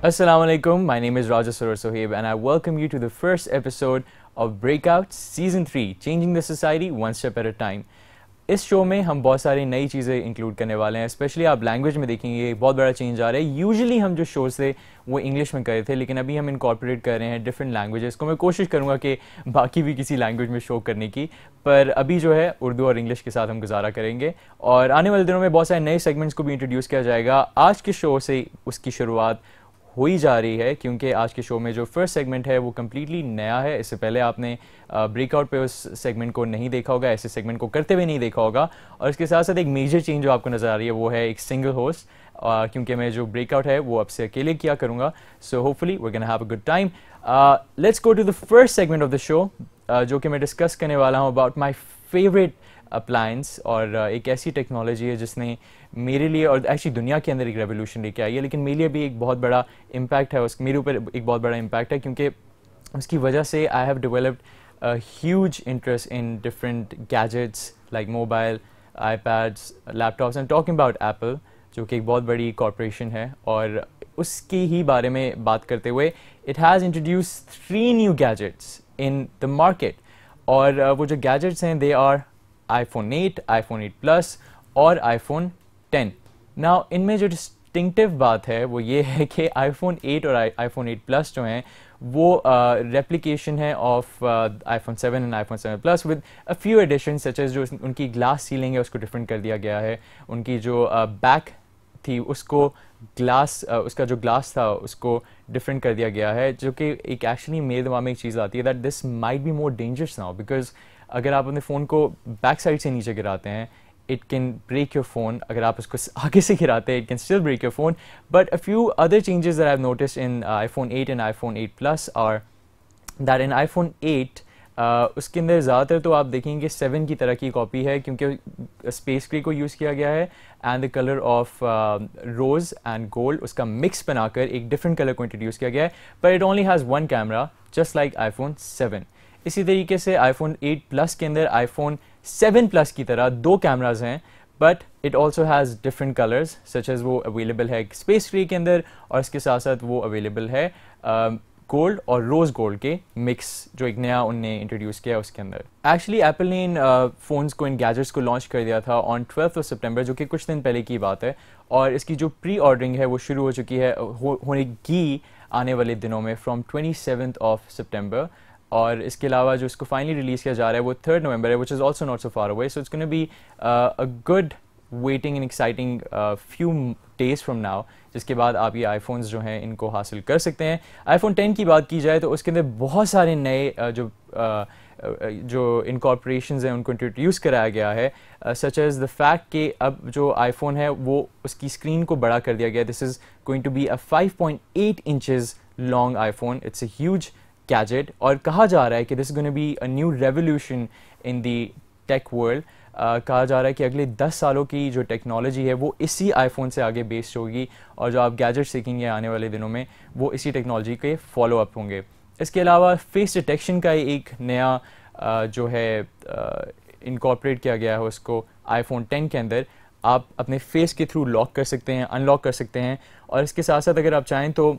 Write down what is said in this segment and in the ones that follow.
Assalamu alaikum, my name is Raja Sarwar Sohaib and I welcome you to the first episode of Breakout Season 3, Changing the Society One Step at a Time. इस show में हम बहुत सारी नई चीज़ें include करने वाले हैं, स्पेशली आप लैंग्वेज में देखेंगे बहुत बड़ा चेंज आ रहा है। यूजुअली हम जो शोज थे वो इंग्लिश में कर रहे थे, लेकिन अभी हम इनकॉर्पोरेट कर रहे हैं डिफरेंट लैंग्वेजेस को। मैं कोशिश करूँगा कि बाकी भी किसी लैंग्वेज में शो करने की, पर अभी जो है उर्दू और इंग्लिश के साथ हम गुजारा करेंगे और आने वाले दिनों में बहुत सारे नए सेगमेंट्स को भी इंट्रोड्यूस किया जाएगा। आज के शो से उसकी शुरुआत हो ही जा रही है, क्योंकि आज के शो में जो फर्स्ट सेगमेंट है वो कम्प्लीटली नया है। इससे पहले आपने ब्रेकआउट पे उस सेगमेंट को नहीं देखा होगा, ऐसे सेगमेंट को करते हुए नहीं देखा होगा। और इसके साथ साथ एक मेजर चेंज जो आपको नज़र आ रही है वो है एक सिंगल होस्ट, क्योंकि मैं जो ब्रेकआउट है वो अब से अकेले किया करूँगा। So hopefully we can have a good time. Let's go to the first segment of the show, जो कि मैं डिस्कस करने वाला हूँ अबाउट माई फेवरेट अप्लायंस। और एक ऐसी टेक्नोलॉजी है जिसने मेरे लिए और एक्चुअली दुनिया के अंदर एक रेवोल्यूशन लेके आई है, लेकिन मेरे लिए भी एक बहुत बड़ा इम्पैक्ट है, मेरे ऊपर एक बहुत बड़ा इम्पैक्ट है, क्योंकि उसकी वजह से I have developed a huge interest in different gadgets like mobile, iPads, laptops. I am talking about Apple, जो कि एक बहुत बड़ी कॉरपोरेशन है। और उसके ही बारे में बात करते हुए it has introduce 3 new gadgets in the market. और वो जो गैजेट्स हैं they are iPhone 8, iPhone 8 Plus और iPhone 10। नाउ इनमें जो डिस्टिंक्टिव बात है वो ये है कि iPhone 8 और iPhone 8 Plus जो हैं वो रेप्लिकेशन है of iPhone 7 and iPhone 7 Plus with a few additions, such as जो उनकी ग्लास सीलिंग है उसको डिफरेंट कर दिया गया है। उनकी जो बैक थी उसको उसका जो ग्लास था उसको डिफरेंट कर दिया गया है, जो कि एक एक्चुअली मेरे दिमाग में एक चीज़ आती है that this might be more dangerous now, because अगर आप अपने फ़ोन को बैक साइड से नीचे गिराते हैं it can break your phone. अगर आप उसको आगे से गिराते हैं it can still break your phone. But a few other changes that I have noticed in iPhone 8 and iPhone 8 Plus are that in iPhone 8 उसके अंदर ज़्यादातर तो आप देखेंगे 7 की तरह की कॉपी है, क्योंकि स्पेस ग्रे को यूज़ किया गया है and the colour of rose and gold, उसका मिक्स बनाकर एक डिफरेंट कलर को इंट्रोड्यूस किया गया है। पर it only has 1 camera just like iPhone 7। इसी तरीके से iPhone 8 Plus के अंदर iPhone 7 Plus की तरह 2 कैमराज हैं, but it also has different colours, such as वो अवेलेबल है स्पेस ग्रे के अंदर और इसके साथ साथ वो अवेलेबल है गोल्ड और रोज़ गोल्ड के मिक्स, जो एक नया उनने इंट्रोड्यूस किया उसके अंदर। एक्चुअली एप्पल ने इन फ़ोन्स को, इन गैजेट्स को लॉन्च कर दिया था ऑन 12 सितंबर, जो कि कुछ दिन पहले की बात है। और इसकी जो प्री ऑर्डरिंग है वो शुरू हो चुकी है, होनेगी आने वाले दिनों में फ्रॉम 27 सितंबर। और इसके अलावा जो इसको फाइनली रिलीज़ किया जा रहा है वो 3 नवंबर है, which is also not so far away. So it's gonna be a good waiting and exciting few days from now, जिसके बाद आप ये आईफोन्स जो हैं इनको हासिल कर सकते हैं। iPhone 10 की बात की जाए तो उसके अंदर बहुत सारे नए जो इनकॉर्पोरेशंस हैं उनको इंट्रोड्यूस कराया गया है, सच एज़ द फैक्ट कि अब जो आईफोन है वो उसकी स्क्रीन को बड़ा कर दिया गया। This is going to be a 5.8 inches long iPhone. It's a huge gadget और कहा जा रहा है कि this is gonna be a new revolution in the tech world. कहा जा रहा है कि अगले 10 सालों की जो टेक्नोलॉजी है वो इसी आईफोन से आगे बेस्ड होगी, और जो आप गैजेट्स सीखेंगे आने वाले दिनों में वो इसी टेक्नोलॉजी के फॉलो अप होंगे। इसके अलावा फेस डिटेक्शन का एक नया जो है इनकॉर्पोरेट किया गया है उसको iPhone 10 के अंदर। आप अपने फेस के थ्रू लॉक कर सकते हैं, अनलॉक कर सकते हैं। और इसके साथ साथ अगर आप चाहें तो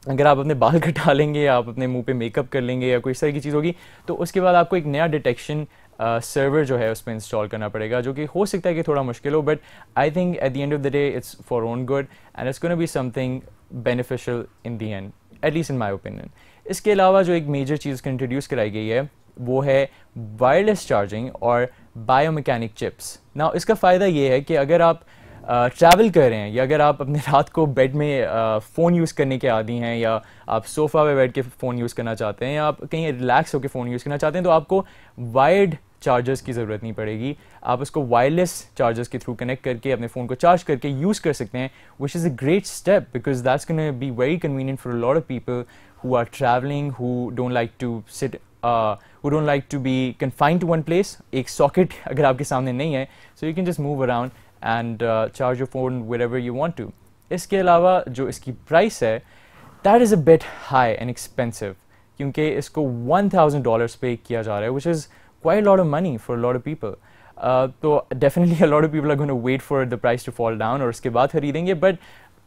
अगर आप अपने बाल कटा लेंगे या आप अपने मुंह पे मेकअप कर लेंगे या कोई इस तरह की चीज़ होगी तो उसके बाद आपको एक नया डिटेक्शन सर्वर जो है उस पर इंस्टॉल करना पड़ेगा, जो कि हो सकता है कि थोड़ा मुश्किल हो, but I think at the end of the day it's for own good and it's gonna be something beneficial in the end, at least in my opinion. इसके अलावा जो एक मेजर चीज़ को इंट्रोड्यूस कराई गई है वो है वायरलेस चार्जिंग और बायोमैकेनिक चिप्स। ना इसका फ़ायदा ये है कि अगर आप ट्रैवल कर रहे हैं या अगर आप अपने रात को बेड में फ़ोन यूज़ करने के आदी हैं, या आप सोफ़ा पे बैठ के फ़ोन यूज़ करना चाहते हैं, या आप कहीं रिलैक्स होकर फ़ोन यूज़ करना चाहते हैं, तो आपको वायर्ड चार्जर्स की ज़रूरत नहीं पड़ेगी। आप उसको वायरलेस चार्जर्स के थ्रू कनेक्ट करके अपने फ़ोन को चार्ज करके यूज़ कर सकते हैं, which is a great step because that's gonna be very convenient for a lot of people who are traveling, who don't like to sit, who don't like to be confined to one place. एक socket अगर आपके सामने नहीं है, so you can just move around and charge your phone wherever you want to. इसके अलावा जो इसकी प्राइस है that is a bit high and expensive, क्योंकि इसको $1000 पे किया जा रहा है, which is quite a lot of money for a lot of people. तो definitely a lot of people are going to wait for the price to fall down और उसके बाद खरीदेंगे, but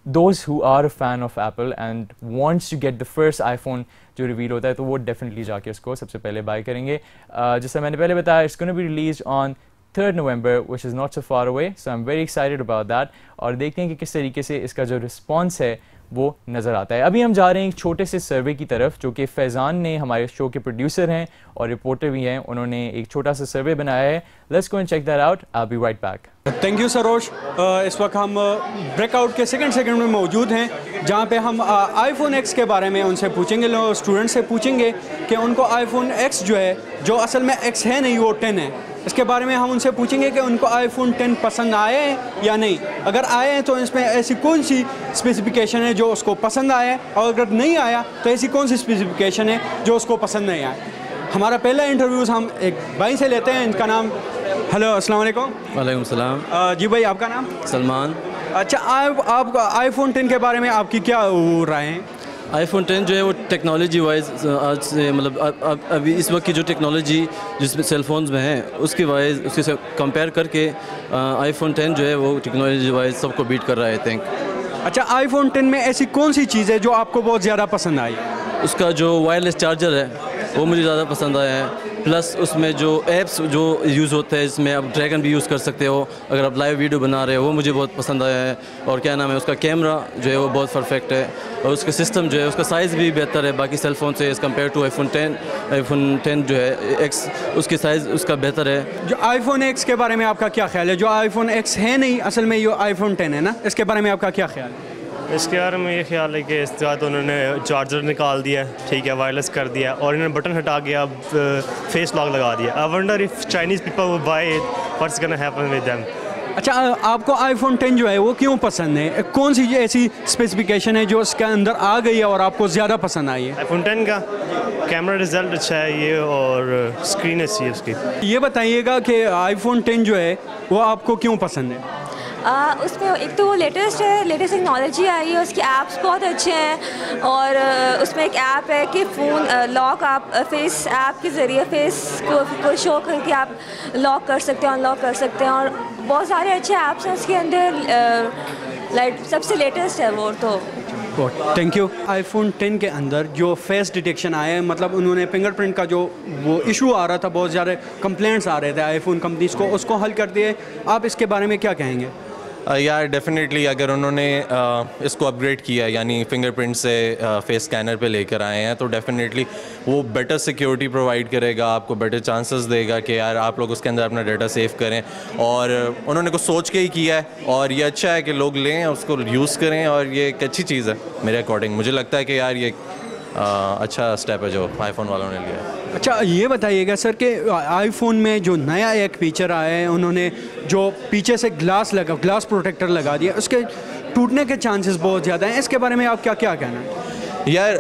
those who are a fan of Apple and wants to get the first iPhone जो reveal होता है तो वो definitely जाके उसको सबसे पहले बाय करेंगे. जैसा मैंने पहले बताया, it's gonna be released on 3rd November, which is not so far away, so I'm very excited about that. और देखते हैं कि किस तरीके से इसका जो रिस्पॉन्स है वो नज़र आता है. अभी हम जा रहे हैं एक छोटे से सर्वे की तरफ जो कि फैज़ान ने, हमारे शो के प्रोड्यूसर हैं और रिपोर्टर भी हैं, उन्होंने एक छोटा सा सर्वे बनाया है. Let's go and check that out. I will be right back. Thank you Saroj. इस वक्त हम ब्रेकआउट के सेकंड सेगमेंट में मौजूद हैं जहां पे हम आईफोन एक्स के बारे में उनसे पूछेंगे, स्टूडेंट से पूछेंगे कि उनको आईफोन एक्स जो है, जो असल में एक्स है नहीं वो 10 है, इसके बारे में हम उनसे पूछेंगे कि उनको आईफोन 10 पसंद आए हैं या नहीं. अगर आए हैं तो इसमें ऐसी कौन सी स्पेसिफिकेशन है जो उसको पसंद आया है, और अगर नहीं आया तो ऐसी कौन सी स्पेसिफिकेशन है जो उसको पसंद नहीं आया. हमारा पहला इंटरव्यूज़ हम एक भाई से लेते हैं. इनका नाम, हेलो अस्सलाम वालेकुम. वालेकुम सलाम. जी भाई, आपका नाम? सलमान. अच्छा, आप आईफोन 10 के बारे में आपकी क्या राय है? आईफोन 10 जो है वो टेक्नोलॉजी वाइज आज से मतलब अभी इस वक्त की जो टेक्नोलॉजी जिसमें सेलफोन्स में है उसकी वाइज उसके से कंपेयर करके आईफोन 10 जो है वो टेक्नोलॉजी वाइज सबको बीट कर रहा है आई थिंक. अच्छा, आईफोन 10 में ऐसी कौन सी चीज़ है जो आपको बहुत ज़्यादा पसंद आई? उसका जो वायरलेस चार्जर है वो मुझे ज़्यादा पसंद आया है. प्लस उसमें जो ऐप्स जो यूज़ होते हैं जिसमें आप ड्रैगन भी यूज़ कर सकते हो अगर आप लाइव वीडियो बना रहे हो, वो मुझे बहुत पसंद आया है. और क्या नाम है, उसका कैमरा जो है वो बहुत परफेक्ट है और उसका सिस्टम जो है उसका साइज़ भी बेहतर है बाकी सेल फोन से as compare to iPhone 10. IPhone 10 जो है एक्स, उसकी साइज़ उसका बेहतर है. जो आईफोन एक्स के बारे में आपका क्या ख्याल है? जो आईफोन एक्स है नहीं असल में ये आईफोन 10 है ना, इसके बारे में आपका क्या ख्याल है? इसके बारे में ये ख्याल है कि इस बाद उन्होंने चार्जर निकाल दिया, ठीक है, वायरलेस कर दिया और इन्होंने बटन हटा के अब फेस लॉक लगा दिया. I wonder if Chinese people will buy it, what's gonna happen with them. अच्छा, आपको आईफोन 10 जो है वो क्यों पसंद है? कौन सी ऐसी स्पेसिफिकेशन है जो इसके अंदर आ गई है और आपको ज़्यादा पसंद आई है? आईफोन 10 का कैमरा रिजल्ट अच्छा है ये और स्क्रीन अच्छी है उसकी. ये बताइएगा कि आईफोन 10 जो है वो आपको क्यों पसंद है? उसमें एक तो वो लेटेस्ट टेक्नोलॉजी आई है, उसके ऐप्स बहुत अच्छे हैं और उसमें एक ऐप है कि फ़ोन लॉक आप फेस ऐप के ज़रिए फेस को शो करके आप लॉक कर सकते हैं, अनलॉक कर सकते हैं और बहुत सारे अच्छे ऐप्स हैं उसके अंदर. लाइक सबसे लेटेस्ट है वो. तो थैंक यू. आईफोन 10 के अंदर जो फेस डिटेक्शन आया है, मतलब उन्होंने फिंगरप्रिंट का जो वो इशू आ रहा था, बहुत ज़्यादा कंप्लेंट्स आ रहे थे आईफोन कंपनीज़ को, उसको हल कर दिए. आप इसके बारे में क्या कहेंगे? यार डेफिनेटली अगर उन्होंने इसको अपग्रेड किया यानी फिंगरप्रिंट से फेस स्कैनर पे लेकर आए हैं तो डेफिनेटली वो बेटर सिक्योरिटी प्रोवाइड करेगा, आपको बेटर चांसेस देगा कि यार आप लोग उसके अंदर अपना डाटा सेव करें. और उन्होंने कुछ सोच के ही किया है और ये अच्छा है कि लोग लें उसको यूज़ करें और ये एक अच्छी चीज़ है मेरे अकॉर्डिंग. मुझे लगता है कि यार ये अच्छा स्टेप है जो आईफोन वालों ने लिया है. अच्छा, ये बताइएगा सर कि आईफोन में जो नया एक फीचर आया है, उन्होंने जो पीछे से ग्लास प्रोटेक्टर लगा दिया, उसके टूटने के चांसेस बहुत ज़्यादा हैं. इसके बारे में आप क्या कहना है? यार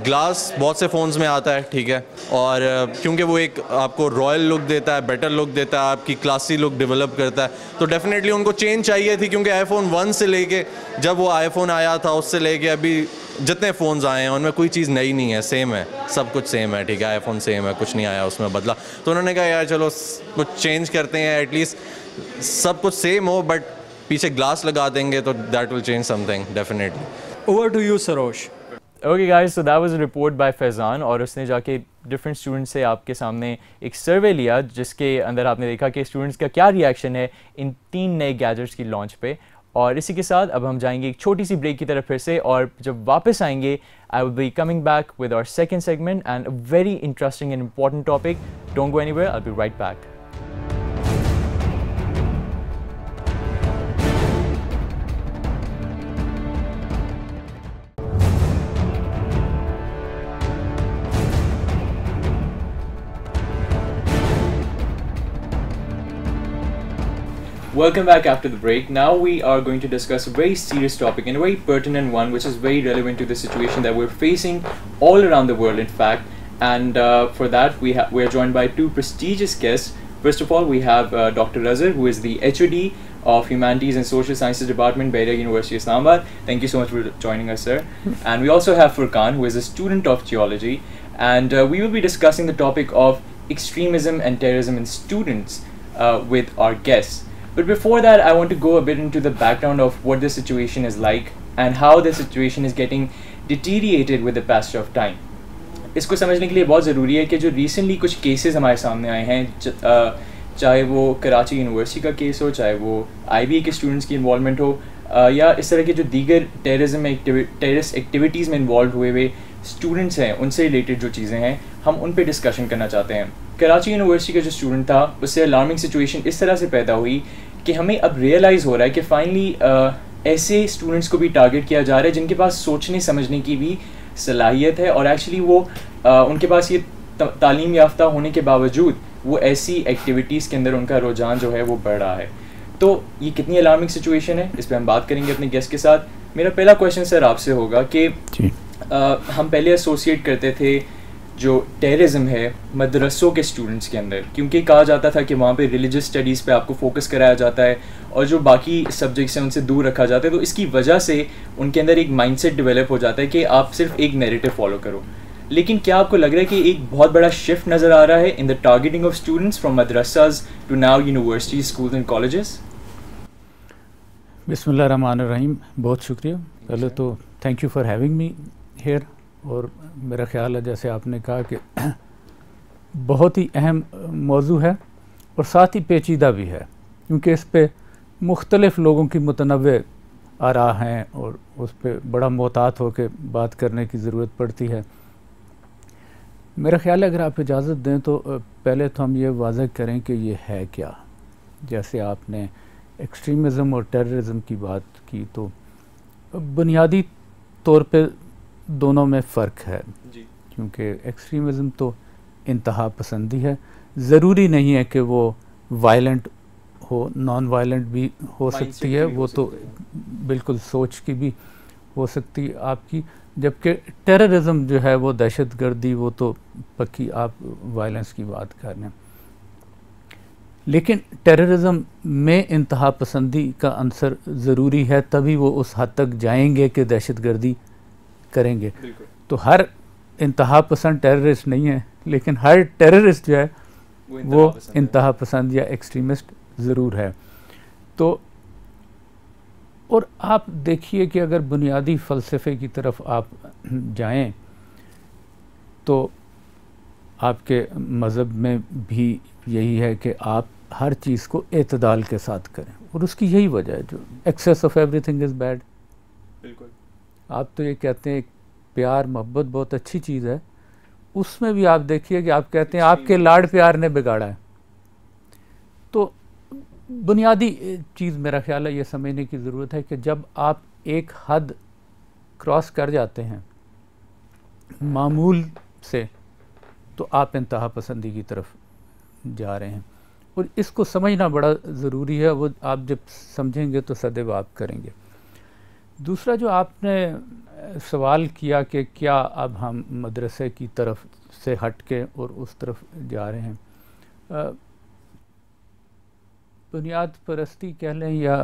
ग्लास बहुत से फ़ोन्स में आता है, ठीक है, और क्योंकि वो एक आपको रॉयल लुक देता है, बेटर लुक देता है, आपकी क्लासी लुक डेवलप करता है, तो डेफिनेटली उनको चेंज चाहिए थी. क्योंकि आईफोन 1 से लेके जब वो आईफोन आया था उससे लेके अभी जितने फ़ोन्स आए हैं उनमें कोई चीज़ नई नहीं है, सेम है, सब कुछ सेम है, ठीक है. आईफोन सेम है, कुछ नहीं आया उसमें बदला. तो उन्होंने कहा यार चलो कुछ चेंज करते हैं, एटलीस्ट सब कुछ सेम हो बट पीछे ग्लास लगा देंगे तो that will change something definitely. Over to you Saroj. Okay guys, so that was a report by Faizan और उसने जाके डिफरेंट स्टूडेंट्स से आपके सामने एक सर्वे लिया जिसके अंदर आपने देखा कि स्टूडेंट्स का क्या रिएक्शन है इन 3 नए गैजेट्स की लॉन्च पे. और इसी के साथ अब हम जाएंगे एक छोटी सी ब्रेक की तरफ फिर से और जब वापस आएंगे I will be coming back with our second segment and a very interesting and important topic. Don't go anywhere, I will be right back. Welcome back after the break. Now we are going to discuss a very serious topic and a very pertinent one which is very relevant to the situation that we're facing all around the world in fact. And for that we are joined by 2 prestigious guests. First of all we have Dr. Azhar, who is the HOD of Humanities and Social Sciences Department, Bahria University, Islamabad. Thank you so much for joining us, sir. And we also have Furqan, who is a student of geology, and we will be discussing the topic of extremism and terrorism in students with our guests. But before that, I want to go a bit into the background of what the situation is like and how the situation is getting deteriorated with the passage of time. इसको समझने के लिए बहुत ज़रूरी है कि जो recently कुछ केसेस हमारे सामने आए हैं, चाहे वो कराची यूनिवर्सिटी का केस हो, चाहे वो IBA के स्टूडेंट्स की इन्वॉल्वमेंट हो, या इस तरह के जो दीगर टेररिस्ट एक्टिविटीज़ में इन्वॉल्व हुए स्टूडेंट्स हैं, उनसे रिलेटेड जो चीज़ें हैं हम उन पे डिस्कशन करना चाहते हैं। कराची यूनिवर्सिटी का जो स्टूडेंट था, उससे अलार्मिंग सिचुएशन इस तरह से पैदा हुई कि हमें अब रियलाइज़ हो रहा है कि फाइनली ऐसे स्टूडेंट्स को भी टारगेट किया जा रहा है जिनके पास सोचने समझने की भी सलाहियत है, और एक्चुअली वो उनके पास ये तालीम याफ्ता होने के बावजूद वो ऐसी एक्टिविटीज़ के अंदर उनका रुझान जो है वो बढ़ रहा है। तो ये कितनी अलार्मिंग सिचुएशन है, इस पर हम बात करेंगे अपने गेस्ट के साथ। मेरा पहला क्वेश्चन सर आपसे होगा कि हम पहले एसोसिएट करते थे जो टेररिज्म है मदरसों के स्टूडेंट्स के अंदर, क्योंकि कहा जाता था कि वहाँ पे रिलीजियस स्टडीज़ पे आपको फोकस कराया जाता है और जो बाकी सब्जेक्ट्स हैं उनसे दूर रखा जाता है, तो इसकी वजह से उनके अंदर एक माइंडसेट डेवलप हो जाता है कि आप सिर्फ एक नैरेटिव फॉलो करो। लेकिन क्या आपको लग रहा है कि एक बहुत बड़ा शिफ्ट नज़र आ रहा है in the targeting of students from madrasas to now universities, schools and colleges? बिस्मिल्लाहिर्रहमानिर्रहीम, बहुत शुक्रिया। पहले तो thank you for having me here. और मेरा ख्याल है जैसे आपने कहा कि बहुत ही अहम मौजू है और साथ ही पेचीदा भी है, क्योंकि इस पे मुख्तलिफ़ लोगों की मुतनव्वे आरा हैं और उस पर बड़ा मोहतात होकर बात करने की ज़रूरत पड़ती है। मेरा ख्याल है अगर आप इजाज़त दें तो पहले तो हम ये वाज़ह करें कि ये है क्या। जैसे आपने एक्सट्रीमिज़म और टेररिज्म की बात की, तो बुनियादी तौर पे दोनों में फ़र्क है, क्योंकि एक्सट्रीमिज़म तो इंतहा पसंदी है। ज़रूरी नहीं है कि वो वायलेंट हो, नॉन वायलेंट भी हो सकती है, वो तो बिल्कुल सोच की भी हो सकती है आपकी। जबकि टेररिज्म जो है वो दहशत गर्दी, वो तो पक्की आप वायलेंस की बात कर रहे हैं। लेकिन टेररिज्म में इंतहा पसंदी का अंसर ज़रूरी है, तभी वो उस हद तक जाएंगे कि दहशत गर्दी करेंगे। तो हर इंतहा पसंद टेररिस्ट नहीं है, लेकिन हर टेररिस्ट जो है वो इंतहा पसंद या एक्सट्रीमिस्ट ज़रूर है। तो और आप देखिए कि अगर बुनियादी फ़लसफ़े की तरफ आप जाएं तो आपके मज़हब में भी यही है कि आप हर चीज़ को एतदाल के साथ करें, और उसकी यही वजह है, जो excess of everything is bad. बिल्कुल। आप तो ये कहते हैं प्यार मोहब्बत बहुत अच्छी चीज़ है, उसमें भी आप देखिए कि आप कहते हैं आपके लाड़ प्यार ने बिगाड़ा है। तो बुनियादी चीज़ मेरा ख्याल है ये समझने की ज़रूरत है कि जब आप एक हद क्रॉस कर जाते हैं मामूल से, तो आप इंतहा पसंदी की तरफ जा रहे हैं, और इसको समझना बड़ा ज़रूरी है। वो आप जब समझेंगे तो सदैव आप करेंगे। दूसरा जो आपने सवाल किया कि क्या अब हम मदरसे की तरफ से हट के और उस तरफ जा रहे हैं, बुनियाद परस्ती कह लें या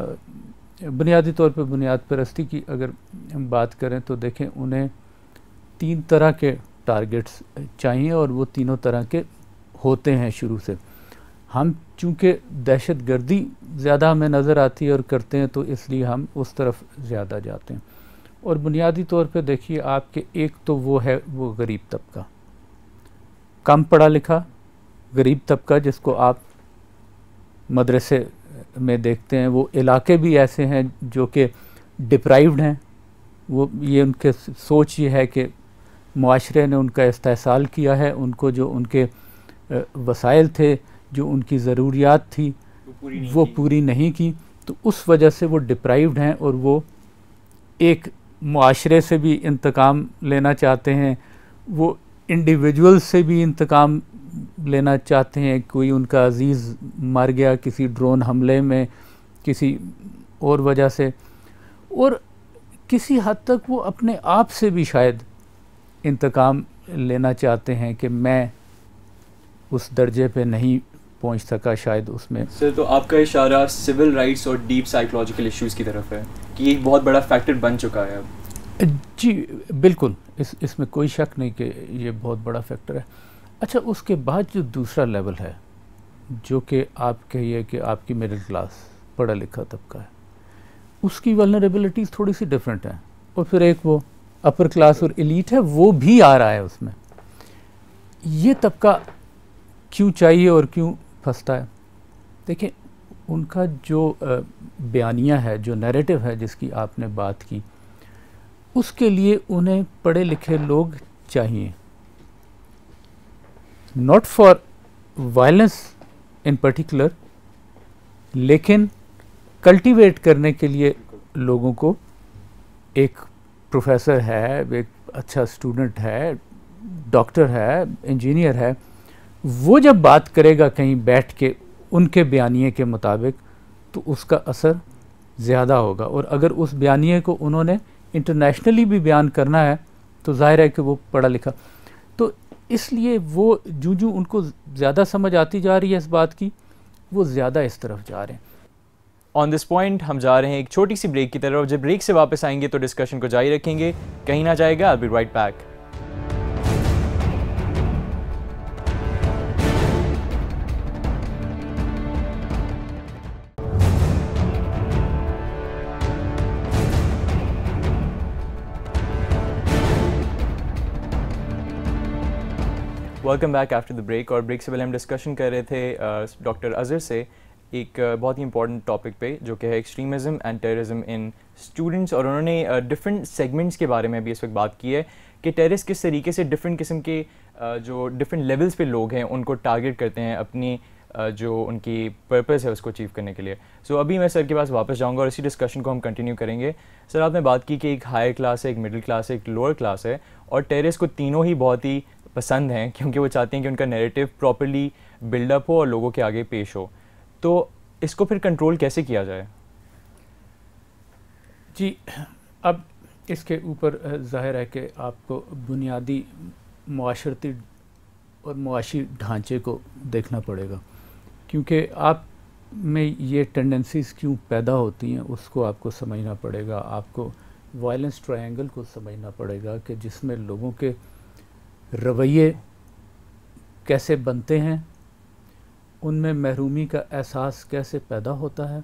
बुनियादी तौर पे बुनियाद परस्ती की अगर हम बात करें तो देखें, उन्हें 3 तरह के टारगेट्स चाहिए और वो तीनों तरह के होते हैं शुरू से। हम चूँकि दहशत गर्दी ज़्यादा हमें नज़र आती है और करते हैं, तो इसलिए हम उस तरफ ज़्यादा जाते हैं। और बुनियादी तौर पे देखिए आपके एक तो वो है वो गरीब तबका, कम पढ़ा लिखा गरीब तबका, जिसको आप मदरसे में देखते हैं। वो इलाके भी ऐसे हैं जो कि डिप्राइव्ड हैं, वो ये उनके सोच ये है कि मुआशरे ने उनका इस्तेहसाल किया है, उनको जो उनके वसाइल थे, जो उनकी ज़रूरियात थी, वो पूरी नहीं की, तो उस वजह से वो डिप्राइव्ड हैं और वो एक मुआशरे से भी इंतकाम लेना चाहते हैं, वो इंडिविजुअल से भी इंतकाम लेना चाहते हैं। कोई उनका अजीज़ मर गया किसी ड्रोन हमले में, किसी और वजह से, और किसी हद तक वो अपने आप से भी शायद इंतकाम लेना चाहते हैं कि मैं उस दर्जे पे नहीं पहुंच सका शायद उसमें। सर, तो आपका इशारा सिविल राइट्स और डीप साइकोलॉजिकल इश्यूज़ की तरफ है कि ये एक बहुत बड़ा फैक्टर बन चुका है अब? जी बिल्कुल, इसमें कोई शक नहीं कि ये बहुत बड़ा फैक्टर है। अच्छा, उसके बाद जो दूसरा लेवल है, जो कि आप कहिए कि आपकी मिडिल क्लास पढ़ा लिखा तबका है, उसकी वल्नरेबिलिटीज़ थोड़ी सी डिफरेंट हैं। और फिर एक वो अपर क्लास और एलीट है, वो भी आ रहा है उसमें। ये तबका क्यों चाहिए और क्यों फंसता है? देखिए, उनका जो बयानिया है, जो नैरेटिव है जिसकी आपने बात की, उसके लिए उन्हें पढ़े लिखे लोग चाहिए, not for violence in particular, लेकिन कल्टीवेट करने के लिए लोगों को। एक प्रोफेसर है, एक अच्छा स्टूडेंट है, डॉक्टर है, इंजीनियर है, वो जब बात करेगा कहीं बैठ के उनके बयानिए के मुताबिक, तो उसका असर ज़्यादा होगा। और अगर उस बयानिए को उन्होंने इंटरनेशनली भी बयान करना है तो जाहिर है कि वो पढ़ा लिखा। तो इसलिए वो जूं उनको ज़्यादा समझ आती जा रही है इस बात की, वो ज़्यादा इस तरफ जा रहे हैं। ऑन दिस पॉइंट हम जा रहे हैं एक छोटी सी ब्रेक की तरफ। जब ब्रेक से वापस आएंगे तो डिस्कशन को जारी रखेंगे, कहीं ना जाएगा। I will be right back. Welcome back after the break. और ब्रेक से पहले हम डिस्कशन कर रहे थे डॉक्टर अज़हर से एक बहुत ही इंपॉर्टेंट टॉपिक पे, जो कि है extremism and terrorism in students. और उन्होंने डिफरेंट सेगमेंट्स के बारे में भी इस वक्त बात की है कि टेररिस्ट किस तरीके से डिफरेंट किस्म के जो डिफरेंट लेवल्स पे लोग हैं उनको टारगेट करते हैं अपनी जो उनकी पर्पस है उसको अचीव करने के लिए। सो अभी मैं सर के पास वापस जाऊंगा और इसी डिस्कशन को हम कंटिन्यू करेंगे। सर, आपने बात की कि एक हायर क्लास है, एक मिडिल क्लास है, एक लोअर क्लास है, और टेररिस्ट को तीनों ही बहुत ही पसंद हैं क्योंकि वो चाहते हैं कि उनका नैरेटिव प्रॉपर्ली बिल्डअप हो और लोगों के आगे पेश हो। तो इसको फिर कंट्रोल कैसे किया जाए? जी, अब इसके ऊपर ज़ाहिर है कि आपको बुनियादी मुआशरती और मुआशी ढांचे को देखना पड़ेगा, क्योंकि आप में ये टेंडेंसीज़ क्यों पैदा होती हैं उसको आपको समझना पड़ेगा। आपको वायलेंस ट्रायंगल को समझना पड़ेगा कि जिसमें लोगों के रवैये कैसे बनते हैं, उनमें महरूमी का एहसास कैसे पैदा होता है,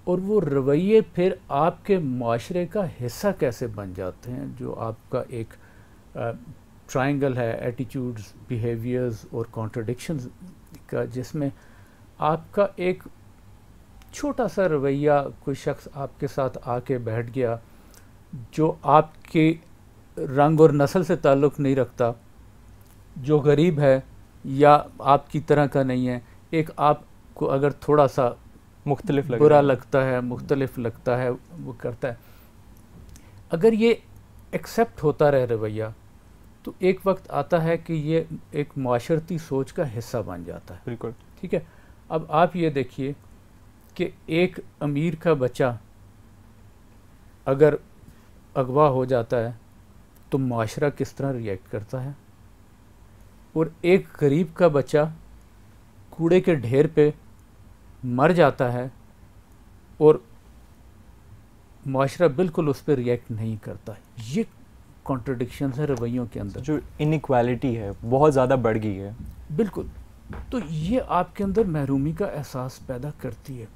और वो रवैये फिर आपके माशरे का हिस्सा कैसे बन जाते हैं। जो आपका एक ट्रायंगल है एटीट्यूड्स, बिहेवियर्स और कॉन्ट्रडिक्शंस का, जिसमें आपका एक छोटा सा रवैया, कोई शख्स आपके साथ आके बैठ गया जो आपके रंग और नस्ल से ताल्लुक़ नहीं रखता, जो गरीब है या आपकी तरह का नहीं है, एक आपको अगर थोड़ा सा मुख्तलिफ बुरा लगता है, मुख्तलिफ लगता है, वो करता है। अगर ये एक्सेप्ट होता रहे रवैया, तो एक वक्त आता है कि ये एक माशरती सोच का हिस्सा बन जाता है। बिल्कुल ठीक है। अब आप ये देखिए कि एक अमीर का बच्चा अगर अगवा हो जाता है तो माशरा किस तरह रिएक्ट करता है, और एक गरीब का बच्चा कूड़े के ढेर पे मर जाता है और माशरा बिल्कुल उस पर रिएक्ट नहीं करता। ये कॉन्ट्रडिक्शन है रवैयों के अंदर। जो इनइक्वालिटी है बहुत ज़्यादा बढ़ गई है। बिल्कुल। तो ये आपके अंदर महरूमी का एहसास पैदा करती है।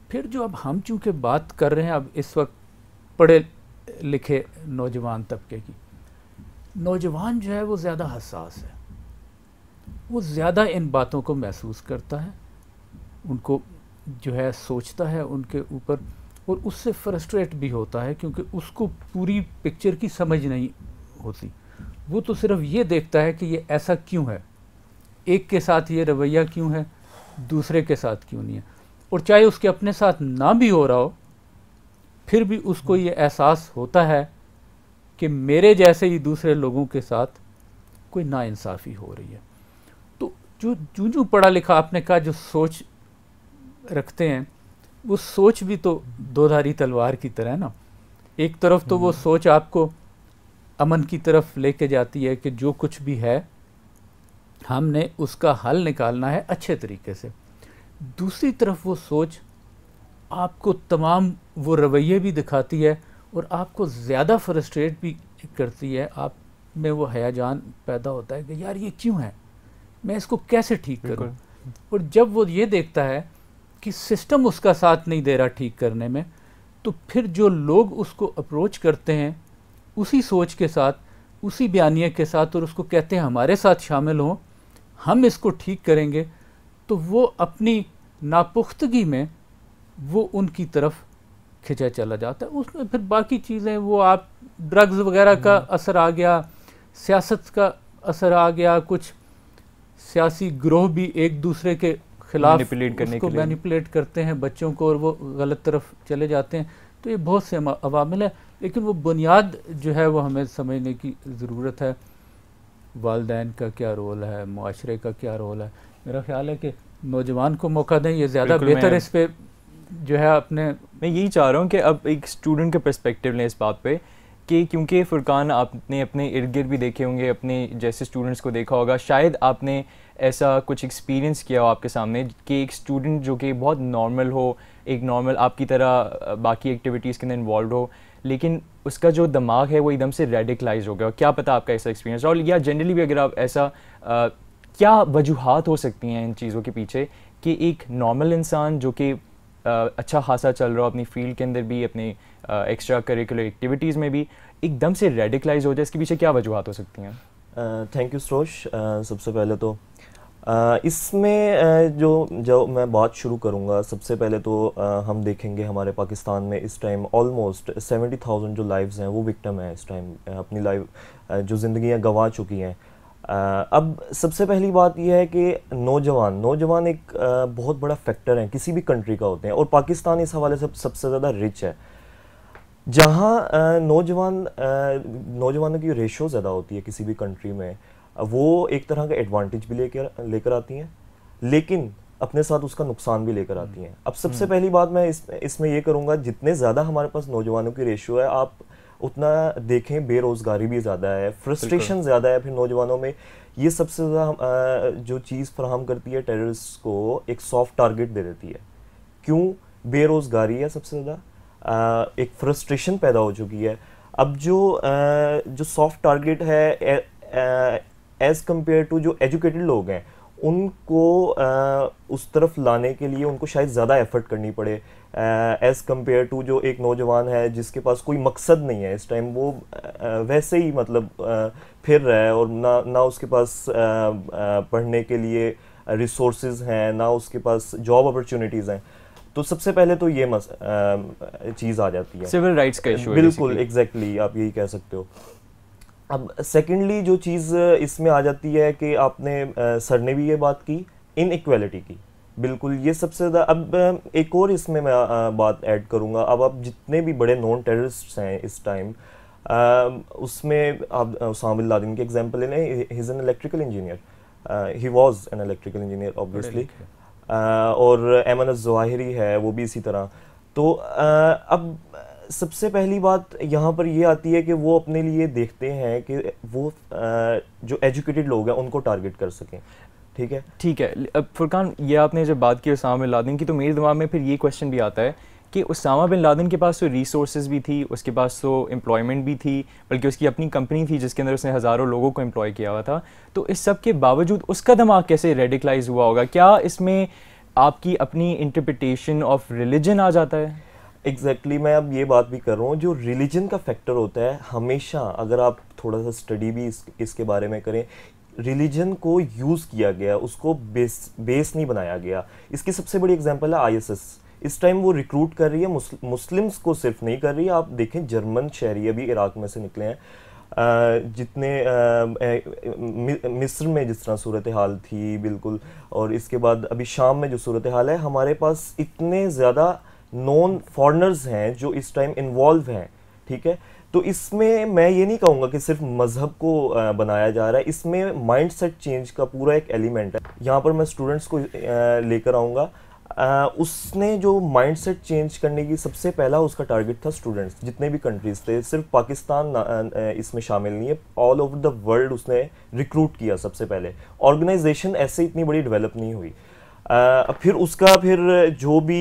फिर जो अब हम चूँकि बात कर रहे हैं अब इस वक्त पढ़े लिखे नौजवान तबके की, नौजवान जो है वो ज़्यादा हसास है, वो ज़्यादा इन बातों को महसूस करता है, उनको जो है सोचता है उनके ऊपर, और उससे फ्रस्ट्रेट भी होता है क्योंकि उसको पूरी पिक्चर की समझ नहीं होती। वो तो सिर्फ ये देखता है कि ये ऐसा क्यों है, एक के साथ ये रवैया क्यों है, दूसरे के साथ क्यों नहीं है। और चाहे उसके अपने साथ ना भी हो रहा हो, फिर भी उसको ये एहसास होता है कि मेरे जैसे ही दूसरे लोगों के साथ कोई नाइंसाफ़ी हो रही है। तो जो पढ़ा लिखा आपने कहा जो सोच रखते हैं, वो सोच भी तो दोधारी तलवार की तरह है ना। एक तरफ तो वो सोच आपको अमन की तरफ लेके जाती है कि जो कुछ भी है हमने उसका हल निकालना है अच्छे तरीके से। दूसरी तरफ वो सोच आपको तमाम वो रवैये भी दिखाती है और आपको ज़्यादा फ्रस्ट्रेट भी करती है। आप में वो हयाजान पैदा होता है कि यार ये क्यों है, मैं इसको कैसे ठीक करूं। और जब वो ये देखता है कि सिस्टम उसका साथ नहीं दे रहा ठीक करने में, तो फिर जो लोग उसको अप्रोच करते हैं उसी सोच के साथ, उसी बयानिए के साथ, और उसको कहते हैं हमारे साथ शामिल हों, हम इसको ठीक करेंगे, तो वो अपनी नापुख्तगी में वो उनकी तरफ खिंचा चला जाता है। उसमें फिर बाकी चीज़ें, वो आप ड्रग्स वगैरह का असर आ गया, सियासत का असर आ गया, कुछ सियासी ग्रोह भी एक दूसरे के खिलाफ उसको मैनिपुलेट करते हैं बच्चों को, और वो गलत तरफ चले जाते हैं। तो ये बहुत से अवामिल है, लेकिन वो बुनियाद जो है वो हमें समझने की ज़रूरत है। वालिदैन का क्या रोल है, मुआशरे का क्या रोल है। मेरा ख्याल है कि नौजवान को मौका दें, ये ज़्यादा बेहतर है। इस पे जो है अपने, मैं यही चाह रहा हूँ कि अब एक स्टूडेंट का पर्सपेक्टिव लें इस बात पे कि क्योंकि फुरकान आपने अपने इर्द गिर्द भी देखे होंगे, अपने जैसे स्टूडेंट्स को देखा होगा, शायद आपने ऐसा कुछ एक्सपीरियंस किया हो आपके सामने कि एक स्टूडेंट जो कि बहुत नॉर्मल हो, एक नॉर्मल आपकी तरह बाकी एक्टिविटीज़ के अंदर इन्वॉल्व हो, लेकिन उसका जो दिमाग है वो एकदम से रेडिकलाइज हो गया। क्या पता आपका ऐसा एक्सपीरियंस, और या जनरली भी अगर आप ऐसा क्या वजूहात हो सकती हैं इन चीज़ों के पीछे कि एक नॉर्मल इंसान जो कि अच्छा खासा चल रहा हो अपनी फील्ड के अंदर भी, अपने एक्स्ट्रा करिकुलर एक्टिविटीज़ में भी, एकदम से रेडिकलाइज हो जाए, इसके पीछे क्या वजूहात हो सकती हैं? Thank you Sarosh. सबसे पहले तो इसमें जो मैं बात शुरू करूंगा, सबसे पहले तो हम देखेंगे हमारे पाकिस्तान में इस टाइम ऑलमोस्ट 70,000 जो लाइव्स हैं वो विक्टिम हैं इस टाइम, अपनी लाइव जो ज़िंदगियां गंवा चुकी हैं। अब सबसे पहली बात यह है कि नौजवान एक बहुत बड़ा फैक्टर है किसी भी कंट्री का होते हैं, और पाकिस्तान इस हवाले से सबसे ज़्यादा रिच है, जहाँ नौजवानों की रेशो ज़्यादा होती है किसी भी कंट्री में। वो एक तरह का एडवांटेज भी लेकर आती हैं, लेकिन अपने साथ उसका नुकसान भी लेकर आती हैं। अब सबसे पहली बात मैं इसमें ये करूँगा, जितने ज़्यादा हमारे पास नौजवानों की रेशो है, आप उतना देखें बेरोज़गारी भी ज़्यादा है, फ्रस्ट्रेशन ज़्यादा है फिर नौजवानों में। ये सबसे ज़्यादा जो चीज़ फराहम करती है टेररिस्ट को, एक सॉफ्ट टारगेट दे देती है। क्यों? बेरोज़गारी है सबसे ज़्यादा, एक फ्रस्ट्रेशन पैदा हो चुकी है। अब जो सॉफ्ट टारगेट है एज़ कम्पेयर टू जो एजुकेटेड लोग हैं, उनको उस तरफ लाने के लिए उनको शायद ज़्यादा एफर्ट करनी पड़े एज़ कम्पेयर टू जो एक नौजवान है जिसके पास कोई मकसद नहीं है इस टाइम, वो वैसे ही मतलब फिर रहा है, और ना उसके पास पढ़ने के लिए रिसोर्सेज हैं, ना उसके पास जॉब अपॉर्चुनिटीज़ हैं। तो सबसे पहले तो ये चीज़ आ जाती है, सिविल राइट्स का इशू। बिल्कुल एग्जैक्टली आप यही कह सकते हो। अब सेकेंडली जो चीज़ इसमें आ जाती है कि आपने सर ने भी ये बात की, इनइक्वालिटी की, बिल्कुल ये सबसे ज़्यादा। अब एक और इसमें मैं बात ऐड करूँगा। अब आप जितने भी बड़े नॉन टेररिस्ट हैं इस टाइम, उसमें आप उसामा बिन लादेन की एग्जांपल ले लें, he is an electrical engineer, he was an electrical engineer obviously, और ऐमन अज़-ज़वाहिरी है वो भी इसी तरह। तो अब सबसे पहली बात यहाँ पर ये आती है कि वो अपने लिए देखते हैं कि वो जो एजुकेटेड लोग हैं उनको टारगेट कर सकें। ठीक है। अब फुरकान, ये आपने जब बात की उसामा बिन लादेन की, तो मेरे दिमाग में फिर ये क्वेश्चन भी आता है कि उसामा बिन लादेन के पास तो रिसोर्सेज भी थी, उसके पास तो एम्प्लॉयमेंट भी थी, बल्कि उसकी अपनी कंपनी थी जिसके अंदर उसने हज़ारों लोगों को एम्प्लॉय किया हुआ था। तो इस सब के बावजूद उसका दिमाग कैसे रेडिकलाइज हुआ होगा? क्या इसमें आपकी अपनी इंटरप्रिटेशन ऑफ रिलीजन आ जाता है? एग्जैक्टली मैं अब ये बात भी कर रहा हूँ, जो रिलीजन का फैक्टर होता है हमेशा, अगर आप थोड़ा सा स्टडी भी इसके बारे में करें, रिलीजन को यूज़ किया गया, उसको बेस नहीं बनाया गया। इसकी सबसे बड़ी एग्जांपल है आईएसएस। इस टाइम वो रिक्रूट कर रही है, मुस्लिम्स को सिर्फ नहीं कर रही है। आप देखें जर्मन शहरी अभी इराक में से निकले हैं, जितने मिस्र में जिस तरह सूरत हाल थी बिल्कुल, और इसके बाद अभी शाम में जो सूरत हाल है, हमारे पास इतने ज़्यादा नॉन फॉरेनर्स हैं जो इस टाइम इन्वॉल्व हैं। ठीक है, तो इसमें मैं ये नहीं कहूँगा कि सिर्फ मज़हब को बनाया जा रहा है, इसमें माइंडसेट चेंज का पूरा एक एलिमेंट है। यहाँ पर मैं स्टूडेंट्स को लेकर आऊँगा। उसने जो माइंडसेट चेंज करने की सबसे पहला उसका टारगेट था स्टूडेंट्स, जितने भी कंट्रीज थे, सिर्फ पाकिस्तान इसमें शामिल नहीं है, ऑल ओवर द वर्ल्ड उसने रिक्रूट किया सबसे पहले। ऑर्गेनाइजेशन ऐसे इतनी बड़ी डेवलप नहीं हुई। फिर उसका फिर जो भी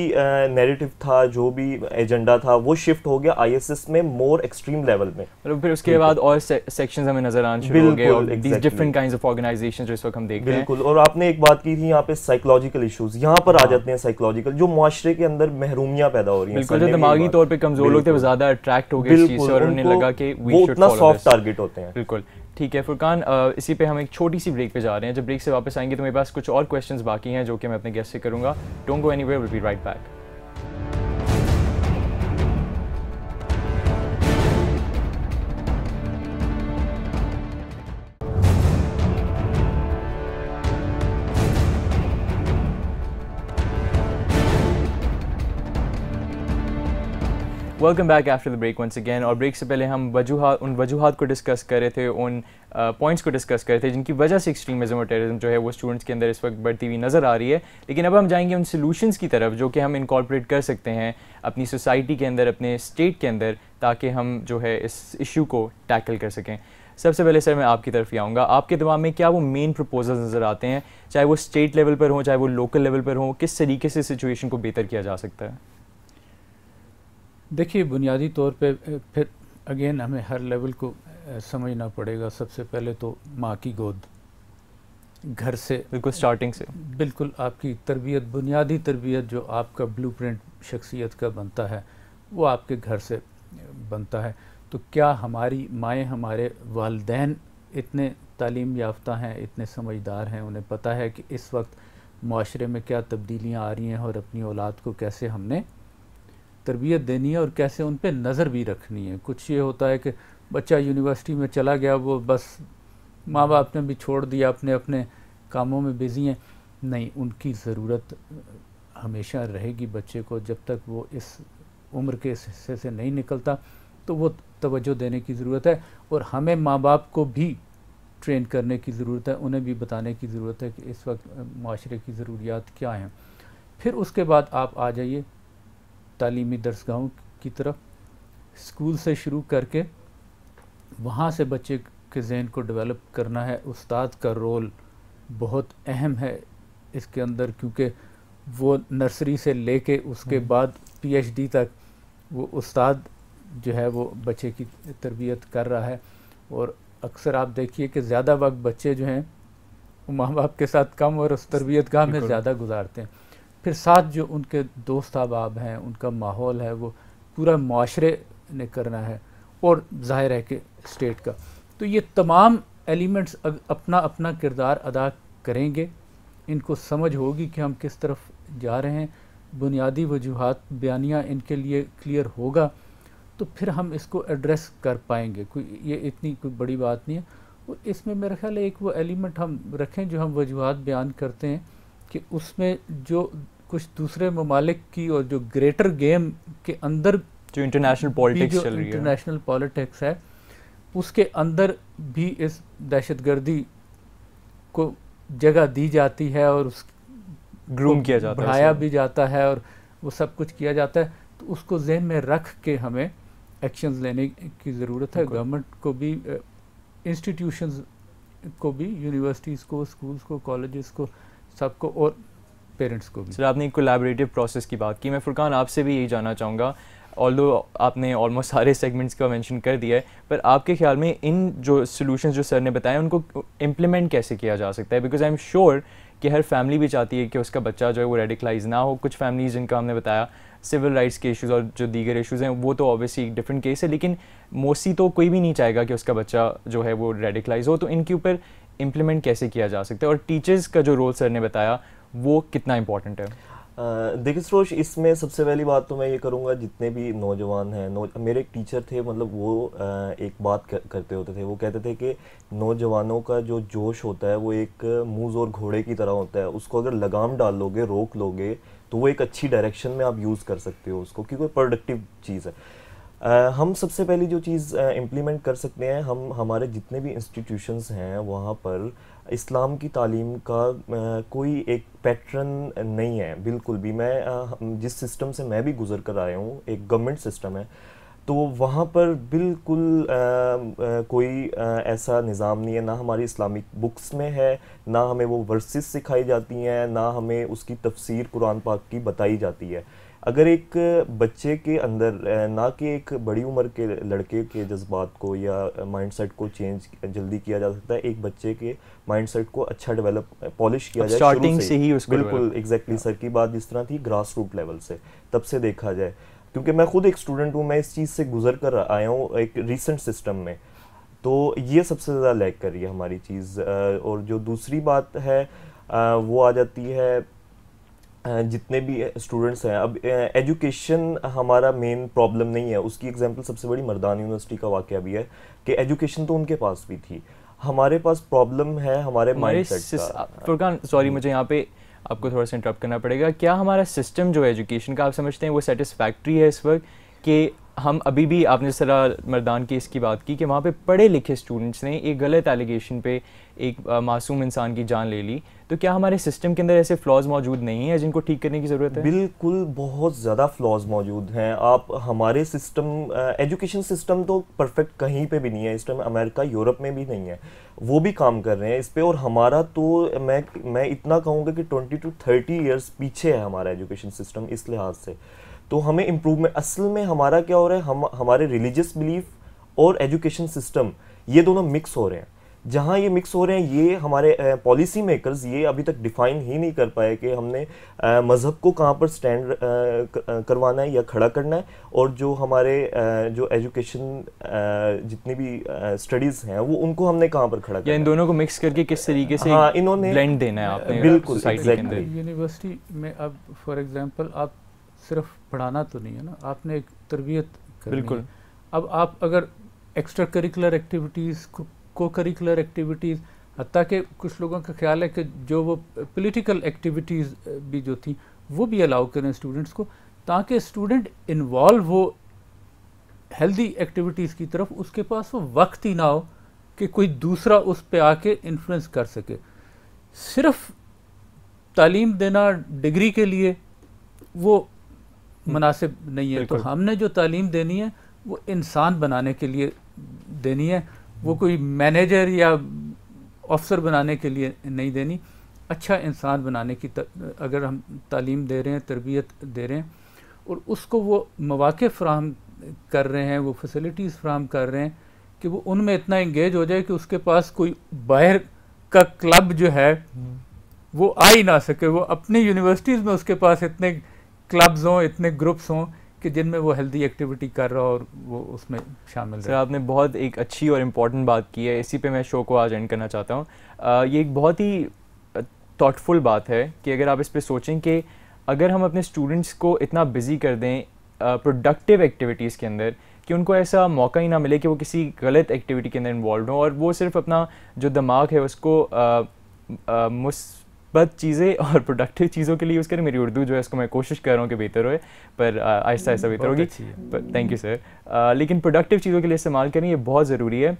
नैरेटिव था, जो भी एजेंडा था, वो शिफ्ट हो गया आईएसएस में मोर एक्सट्रीम लेवल में। मतलब फिर उसके बाद और सेक्शंस हमें नजर आने शुरू हो गए और these different kinds of organizations जो इस वक्त हम देख रहे हैं। बिल्कुल। और आपने एक बात की थी यहाँ पे साइकोलॉजिकल इश्यूज, यहाँ पर आ जाते हैं साइकोलॉजिकल, जो मुआशरे के अंदर महरूमियां पैदा हो रही हैं। बिल्कुल, जो दिमागी तौर पे कमजोर लोग थे वो ज्यादा अट्रैक्ट हो गए इस चीज से और उन्हें लगा कि वो उतना सॉफ्ट टारगेट होते हैं। बिल्कुल ठीक है फुरकान, इसी पे हम एक छोटी सी ब्रेक पे जा रहे हैं। जब ब्रेक से वापस आएंगे तो मेरे पास कुछ और क्वेश्चंस बाकी हैं जो कि मैं अपने गेस्ट से करूंगा। Don't go anywhere, will be right back. Welcome back after the break once again. और ब्रेक से पहले हम उन वजूहात को डिस्कस कर रहे थे, उन पॉइंट्स को डिस्कस कर रहे थे जिनकी वजह से एक्सट्रीमिज्म और टेररिज्म जो है वो स्टूडेंट्स के अंदर इस वक्त बढ़ती हुई नज़र आ रही है। लेकिन अब हम जाएंगे उन सोल्यूशंस की तरफ जो कि हम इनकॉर्पोरेट कर सकते हैं अपनी सोसाइटी के अंदर, अपने स्टेट के अंदर, ताकि हम जो है इस इशू को टैकल कर सकें। सबसे पहले सर मैं आपकी तरफ ही आऊँगा, आपके दिमाग में क्या वो मेन प्रपोजल्स नज़र आते हैं, चाहे वो स्टेट लेवल पर हो चाहे वो लोकल लेवल पर हो, किस तरीके से सिचुएशन को बेहतर किया जा सकता है? देखिए, बुनियादी तौर पे फिर अगेन हमें हर लेवल को समझना पड़ेगा। सबसे पहले तो माँ की गोद, घर से बिल्कुल स्टार्टिंग से बिल्कुल आपकी तरबियत, बुनियादी तरबियत जो आपका ब्लूप्रिंट शख्सियत का बनता है वो आपके घर से बनता है। तो क्या हमारी माएँ, हमारे वालिदैन इतने तालीम याफ्ता हैं, इतने समझदार हैं, उन्हें पता है कि इस वक्त माशरे में क्या तब्दीलियाँ आ रही हैं और अपनी औलाद को कैसे हमने तरबियत देनी है और कैसे उन पे नज़र भी रखनी है। कुछ ये होता है कि बच्चा यूनिवर्सिटी में चला गया, वो बस माँ बाप ने भी छोड़ दिया, अपने अपने कामों में बिज़ी हैं। नहीं, उनकी ज़रूरत हमेशा रहेगी बच्चे को। जब तक वो इस उम्र के हिस्से से नहीं निकलता तो वो तवज्जो देने की ज़रूरत है। और हमें माँ बाप को भी ट्रेन करने की ज़रूरत है, उन्हें भी बताने की ज़रूरत है कि इस वक्त माशरे की ज़रूरियात क्या हैं। फिर उसके बाद आप आ जाइए तालीमी दरसगाहों की तरफ, स्कूल से शुरू करके वहाँ से बच्चे के जहन को डेवलप करना है। उस्ताद का रोल बहुत अहम है इसके अंदर, क्योंकि वो नर्सरी से लेके उसके बाद पीएचडी तक वो उस्ताद जो है वो बच्चे की तरबियत कर रहा है। और अक्सर आप देखिए कि ज़्यादा वक्त बच्चे जो हैं वो माँ बाप के साथ कम और उस तरबियत गाह में ज़्यादा गुजारते हैं। फिर साथ जो उनके दोस्त अहबाब हैं, उनका माहौल है, वो पूरा माशरे ने करना है और ज़ाहिर है कि स्टेट का। तो ये तमाम एलिमेंट्स अपना अपना किरदार अदा करेंगे, इनको समझ होगी कि हम किस तरफ जा रहे हैं, बुनियादी वजूहात बयानिया इनके लिए क्लियर होगा तो फिर हम इसको एड्रेस कर पाएंगे। कोई ये इतनी कोई बड़ी बात नहीं है। और इसमें मेरा ख्याल है एक वो एलिमेंट हम रखें जो हम वजूहात बयान करते हैं कि उसमें जो कुछ दूसरे ममालिक की और जो ग्रेटर गेम के अंदर जो इंटरनेशनल पॉलिटिक्स चल रही है, इंटरनेशनल पॉलिटिक्स है, उसके अंदर भी इस दहशतगर्दी को जगह दी जाती है और उस ग्रूम किया जाता है, बढ़ाया भी जाता है और वो सब कुछ किया जाता है। तो उसको जहन में रख के हमें एक्शंस लेने की ज़रूरत है। गवर्नमेंट को भी, इंस्टीट्यूशंस को भी, यूनिवर्सिटीज़ को, स्कूल्स को, कॉलेजेस को, सबको, और पेरेंट्स को भी। सर आपने एक कोलैबोरेटिव प्रोसेस की बात की, मैं फुरकान आपसे भी यही जानना चाहूँगा। ऑल्दो आपने ऑलमोस्ट सारे सेगमेंट्स का मेंशन कर दिया है, पर आपके ख्याल में इन जो सॉल्यूशंस जो सर ने बताए उनको इम्प्लीमेंट कैसे किया जा सकता है? बिकॉज आई एम श्योर कि हर फैमिली भी चाहती है कि उसका बच्चा जो है वो रेडिकलाइज ना हो। कुछ फैमिलीज जिनका हमने बताया सिविल राइट्स के इश्यूज़ और जो दीगर इश्यूज़ हैं वो तो ऑब्वियसली एक डिफरेंट केस है, लेकिन मोस्टली तो कोई भी नहीं चाहेगा कि उसका बच्चा जो है वो रेडिकलाइज हो। तो इनके ऊपर इम्प्लीमेंट कैसे किया जा सकता है और टीचर्स का जो रोल सर ने बताया वो कितना इंपॉर्टेंट है? देखिए सरोज, इसमें सबसे पहली बात तो मैं ये करूँगा, जितने भी नौजवान हैं, मेरे एक टीचर थे, मतलब वो एक बात करते होते थे, वो कहते थे कि नौजवानों का जो जोश होता है वो एक मूज़ और घोड़े की तरह होता है। उसको अगर लगाम डाल लोगे, रोक लोगे, तो वो एक अच्छी डायरेक्शन में आप यूज़ कर सकते हो उसको, क्योंकि प्रोडक्टिव चीज़ है। हम सबसे पहली जो चीज़ इम्प्लीमेंट कर सकते हैं, हम हमारे जितने भी इंस्टीट्यूशंस हैं वहाँ पर इस्लाम की तालीम का कोई एक पैटर्न नहीं है बिल्कुल भी। मैं जिस सिस्टम से मैं भी गुजर कर आया हूँ, एक गवर्नमेंट सिस्टम है, तो वहाँ पर बिल्कुल कोई ऐसा निज़ाम नहीं है, ना हमारी इस्लामिक बुक्स में है, ना हमें वो वर्सेस सिखाई जाती हैं, ना हमें उसकी तफसीर कुरान पाक की बताई जाती है। अगर एक बच्चे के अंदर ना कि एक बड़ी उम्र के लड़के के जज्बात को या माइंडसेट को चेंज जल्दी किया जा सकता है, एक बच्चे के माइंडसेट को अच्छा डेवलप पॉलिश किया जाए स्टार्टिंग से ही उसको बिल्कुल एग्जैक्टली सर की बात जिस तरह थी ग्रास रूट लेवल से, तब से देखा जाए, क्योंकि मैं खुद एक स्टूडेंट हूँ, मैं इस चीज़ से गुजर कर आया हूँ एक रिसेंट सिस्टम में, तो ये सबसे ज़्यादा लैग कर रही है हमारी चीज़। और जो दूसरी बात है वो आ जाती है जितने भी स्टूडेंट्स हैं, अब एजुकेशन हमारा मेन प्रॉब्लम नहीं है, उसकी एग्जांपल सबसे बड़ी मर्दान यूनिवर्सिटी का वाक़या भी है कि एजुकेशन तो उनके पास भी थी, हमारे पास प्रॉब्लम है हमारे माइंडसेट का। फुरकान सॉरी, मुझे यहाँ पे आपको थोड़ा सा इंटरप्ट करना पड़ेगा। क्या हमारा सिस्टम जो है एजुकेशन का, आप समझते हैं वो सेटिस्फैक्ट्री है इस वक्त कि हम अभी भी, आपने जिस तरह मर्दान केस की बात की कि वहाँ पे पढ़े लिखे स्टूडेंट्स ने एक गलत एलिगेशन पे एक मासूम इंसान की जान ले ली, तो क्या हमारे सिस्टम के अंदर ऐसे फ्लॉज मौजूद नहीं है जिनको ठीक करने की ज़रूरत है? बिल्कुल, बहुत ज़्यादा फ्लॉज मौजूद हैं। आप हमारे सिस्टम, एजुकेशन सिस्टम तो परफेक्ट कहीं पे भी नहीं है इस टाइम, अमेरिका यूरोप में भी नहीं है, वो भी काम कर रहे हैं इस पे, और हमारा तो मैं इतना कहूँगा कि 20 to 30 ईयर्स पीछे है हमारा एजुकेशन सिस्टम इस लिहाज से। तो हमें इम्प्रूवमेंट, असल में हमारा क्या हो रहा है, हमारे रिलीजियस बिलीफ और एजुकेशन सिस्टम ये दोनों मिक्स हो रहे हैं। जहाँ ये मिक्स हो रहे हैं, ये हमारे पॉलिसी मेकर्स ये अभी तक डिफाइन ही नहीं कर पाए कि हमने मज़हब को कहाँ पर स्टैंड करवाना है या खड़ा करना है, और जो हमारे जो एजुकेशन जितनी भी स्टडीज़ हैं वो उनको हमने कहाँ पर खड़ा करना है। इन दोनों को मिक्स करके किस तरीके से इन्होंने ब्लेंड देना है आपने बिल्कुल यूनिवर्सिटी में। अब फॉर एग्जांपल आप सिर्फ पढ़ाना तो नहीं है ना, आपने एक तरबियत करनी बिल्कुल है। अब आप अगर एक्स्ट्रा करिकुलर एक्टिविटीज़, को करिकुलर एक्टिविटीज़, हत्ता कि कुछ लोगों का ख्याल है कि जो वो पॉलिटिकल एक्टिविटीज़ भी जो थी वो भी अलाउ करें स्टूडेंट्स को, ताकि स्टूडेंट इन्वॉल्व हो हेल्दी एक्टिविटीज़ की तरफ, उसके पास वो वक्त ही ना हो कि कोई दूसरा उस पे आके इन्फ्लुएंस कर सके। सिर्फ तालीम देना डिग्री के लिए वो मुनासिब नहीं है। तो हमने जो तालीम देनी है वो इंसान बनाने के लिए देनी है, वो कोई मैनेजर या अफसर बनाने के लिए नहीं देनी। अच्छा इंसान बनाने की अगर हम तालीम दे रहे हैं, तरबियत दे रहे हैं, और उसको वो मौक़े फ़राहम कर रहे हैं, वो फैसिलिटीज़ फ़राहम कर रहे हैं कि वो उनमें इतना इंगेज हो जाए कि उसके पास कोई बाहर का क्लब जो है वो आ ही ना सके। वो अपनी यूनिवर्सिटीज़ में उसके पास इतने क्लब्स हों, इतने ग्रुप्स हों कि जिनमें वो हेल्दी एक्टिविटी कर रहा हो और वो उसमें शामिल सर, आपने बहुत एक अच्छी और इम्पॉर्टेंट बात की है, इसी पे मैं शो को आज एंड करना चाहता हूँ। ये एक बहुत ही थॉटफुल बात है कि अगर आप इस पे सोचें कि अगर हम अपने स्टूडेंट्स को इतना बिजी कर दें प्रोडक्टिव एक्टिविटीज़ के अंदर कि उनको ऐसा मौका ही ना मिले कि वो किसी गलत एक्टिविटी के अंदर इन्वॉल्व हो, और वो सिर्फ अपना जो दिमाग है उसको मुस्बत चीज़ें और प्रोडक्टिव चीज़ों के लिए यूज़ करें। मेरी उर्दू जो है इसको मैं कोशिश कर रहा हूँ कि बेहतर होए, पर आहिस्ता आहिस्ता बेहतर होगी, पर थैंक यू सर। लेकिन प्रोडक्टिव चीज़ों के लिए इस्तेमाल करें, ये बहुत ज़रूरी है।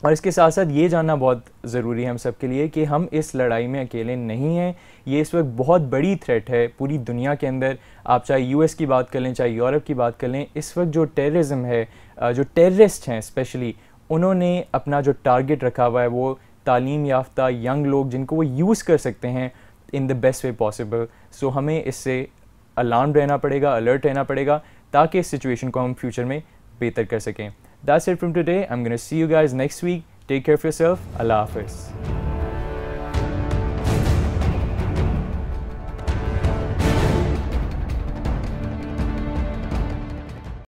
और इसके साथ साथ ये जानना बहुत ज़रूरी है हम सब के लिए कि हम इस लड़ाई में अकेले नहीं हैं। ये इस वक्त बहुत बड़ी थ्रेट है पूरी दुनिया के अंदर। आप चाहे यूएस की बात कर लें, चाहे यूरोप की बात कर लें, इस वक्त जो टेररिज्म है, जो टेररिस्ट हैं स्पेशली, उन्होंने अपना जो टारगेट रखा हुआ है वो तालीम याफ्ता यंग लोग जिनको वो यूज़ कर सकते हैं in the best way possible. So हमें इससे अलार्म रहना पड़ेगा, अलर्ट रहना पड़ेगा, ताकि इस सिचुएशन को हम फ्यूचर में बेहतर कर सकें। That's it from today. I'm going to see you guys next week. Take care of yourself. Allah Hafiz.